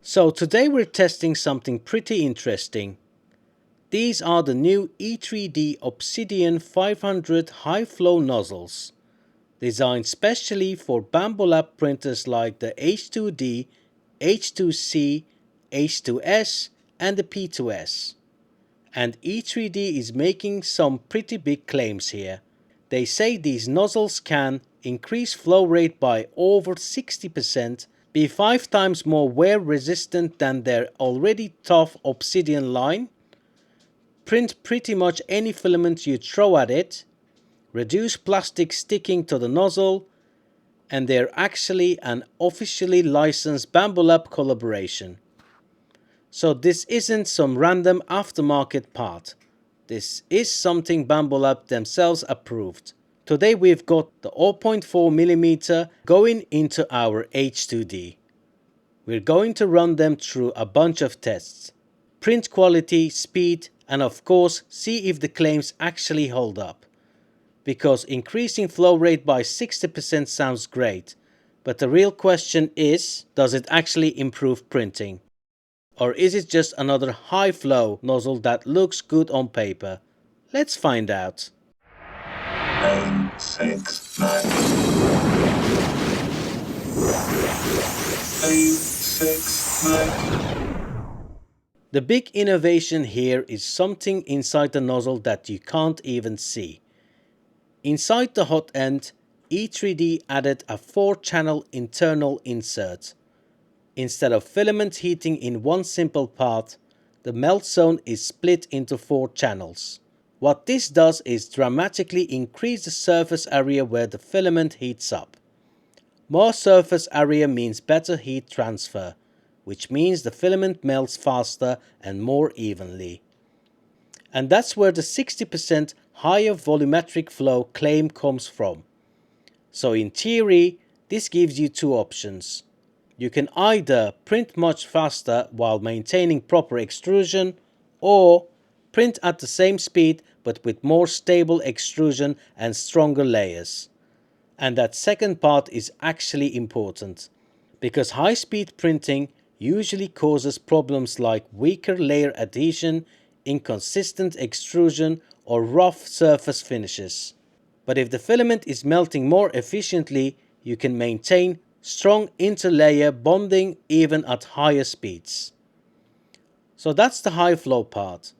So today we're testing something pretty interesting. These are the new E3D ObXidian 500 high flow nozzles, designed specially for Bambu Lab printers like the H2D, H2C, H2S and the P2S. And E3D is making some pretty big claims here. They say these nozzles can increase flow rate by over 60%, be 5 times more wear resistant than their already tough Obsidian line, print pretty much any filament you throw at it, reduce plastic sticking to the nozzle, and they're actually an officially licensed Bambu Lab collaboration. So this isn't some random aftermarket part. This is something Bambu Lab themselves approved. Today we've got the 0.4mm going into our H2D. We're going to run them through a bunch of tests. Print quality, speed, and of course see if the claims actually hold up. Because increasing flow rate by 60% sounds great, but the real question is, does it actually improve printing? Or is it just another high flow nozzle that looks good on paper? Let's find out. 9, 6, 9. 8, 6, 9. The big innovation here is something inside the nozzle that you can't even see. Inside the hot end, E3D added a 4-channel internal insert. Instead of filament heating in one simple path, the melt zone is split into 4 channels. What this does is dramatically increase the surface area where the filament heats up. More surface area means better heat transfer, which means the filament melts faster and more evenly. And that's where the 60% higher volumetric flow claim comes from. So in theory, this gives you 2 options. You can either print much faster while maintaining proper extrusion, or print at the same speed but with more stable extrusion and stronger layers. And that second part is actually important, because high-speed printing usually causes problems like weaker layer adhesion, inconsistent extrusion, or rough surface finishes. But if the filament is melting more efficiently, you can maintain strong interlayer bonding even at higher speeds. So that's the high flow part.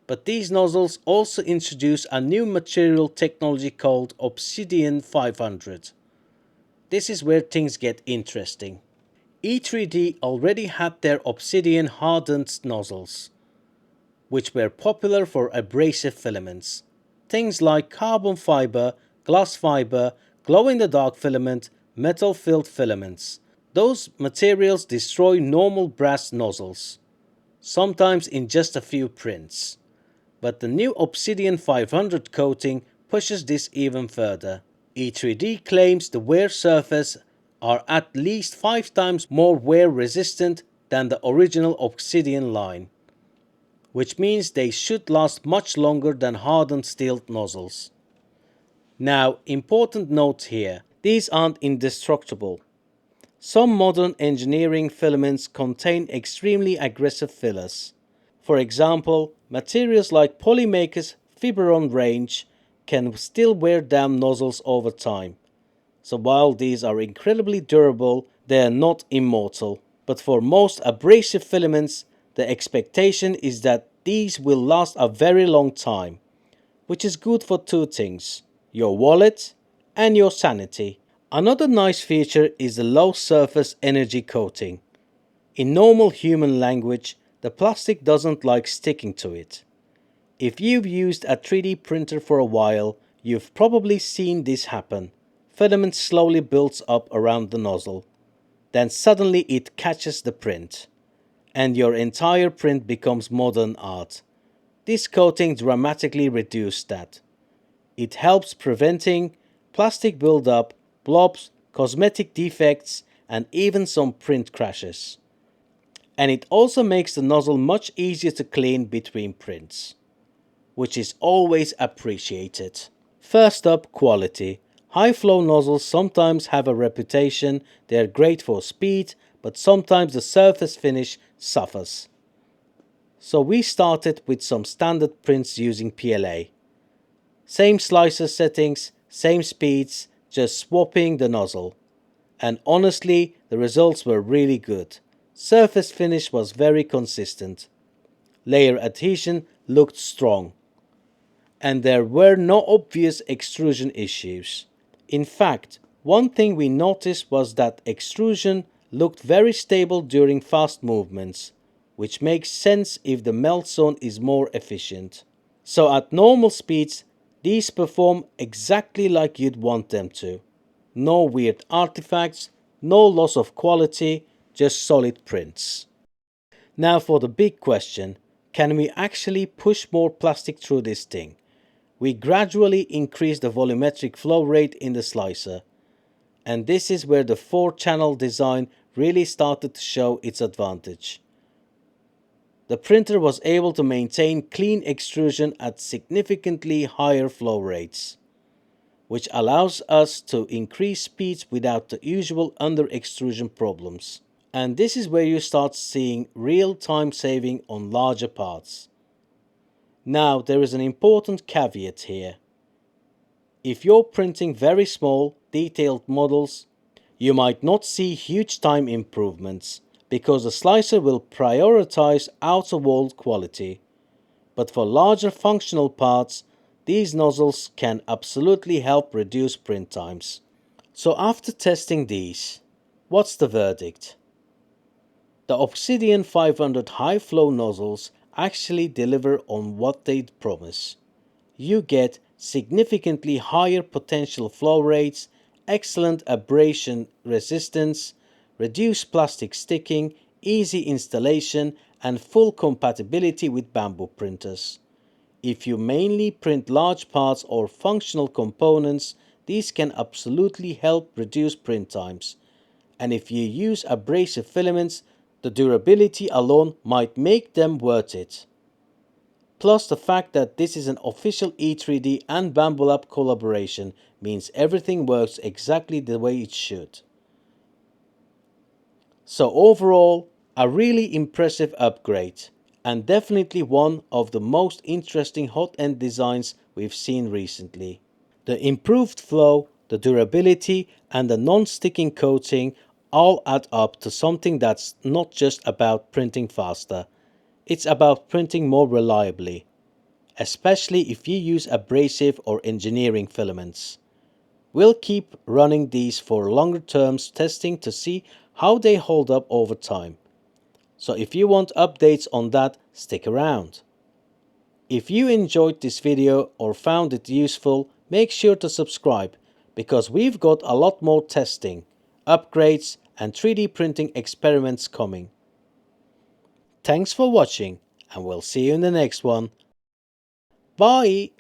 But these nozzles also introduce a new material technology called Obsidian 500. This is where things get interesting. E3D already had their Obsidian hardened nozzles, which were popular for abrasive filaments. Things like carbon fiber, glass fiber, glow-in-the-dark filament, metal-filled filaments. Those materials destroy normal brass nozzles, sometimes in just a few prints. But the new Obsidian 500 coating pushes this even further. E3D claims the wear surface are at least 5 times more wear resistant than the original Obsidian line, which means they should last much longer than hardened steel nozzles. Now, important note here, these aren't indestructible. Some modern engineering filaments contain extremely aggressive fillers. For example, materials like Polymaker's Fiberon range can still wear down nozzles over time. So while these are incredibly durable, they are not immortal. But for most abrasive filaments, the expectation is that these will last a very long time, which is good for 2 things: your wallet and your sanity. Another nice feature is the low surface energy coating. In normal human language, the plastic doesn't like sticking to it. If you've used a 3D printer for a while, you've probably seen this happen. Filament slowly builds up around the nozzle. Then suddenly it catches the print, and your entire print becomes modern art. This coating dramatically reduces that. It helps preventing plastic buildup, blobs, cosmetic defects, and even some print crashes. And it also makes the nozzle much easier to clean between prints, which is always appreciated. First up, quality. High flow nozzles sometimes have a reputation. They are great for speed, but sometimes the surface finish suffers. So we started with some standard prints using PLA. Same slicer settings, same speeds, just swapping the nozzle. And honestly, the results were really good. Surface finish was very consistent. Layer adhesion looked strong. And there were no obvious extrusion issues. In fact, one thing we noticed was that extrusion looked very stable during fast movements, which makes sense if the melt zone is more efficient. So at normal speeds, these perform exactly like you'd want them to. No weird artifacts, no loss of quality, just solid prints. Now for the big question, can we actually push more plastic through this thing? We gradually increase the volumetric flow rate in the slicer, and this is where the 4-channel design really started to show its advantage. The printer was able to maintain clean extrusion at significantly higher flow rates, which allows us to increase speeds without the usual under extrusion problems. And this is where you start seeing real time saving on larger parts. Now there is an important caveat here. If you're printing very small, detailed models, you might not see huge time improvements because the slicer will prioritize outer wall quality. But for larger functional parts, these nozzles can absolutely help reduce print times. So after testing these, what's the verdict? The Obsidian 500 high flow nozzles actually deliver on what they promise. You get significantly higher potential flow rates, excellent abrasion resistance, reduced plastic sticking, easy installation, and full compatibility with Bambu printers. If you mainly print large parts or functional components, these can absolutely help reduce print times. And if you use abrasive filaments, the durability alone might make them worth it. Plus the fact that this is an official E3D and Bambu Lab collaboration means everything works exactly the way it should. So overall, a really impressive upgrade, and definitely one of the most interesting hot-end designs we've seen recently. The improved flow, the durability, and the non-sticking coating all add up to something that's not just about printing faster, it's about printing more reliably, especially if you use abrasive or engineering filaments. We'll keep running these for longer terms testing to see how they hold up over time. So if you want updates on that, stick around. If you enjoyed this video or found it useful, make sure to subscribe because we've got a lot more testing, upgrades, and 3D printing experiments coming. Thanks for watching, and we'll see you in the next one. Bye!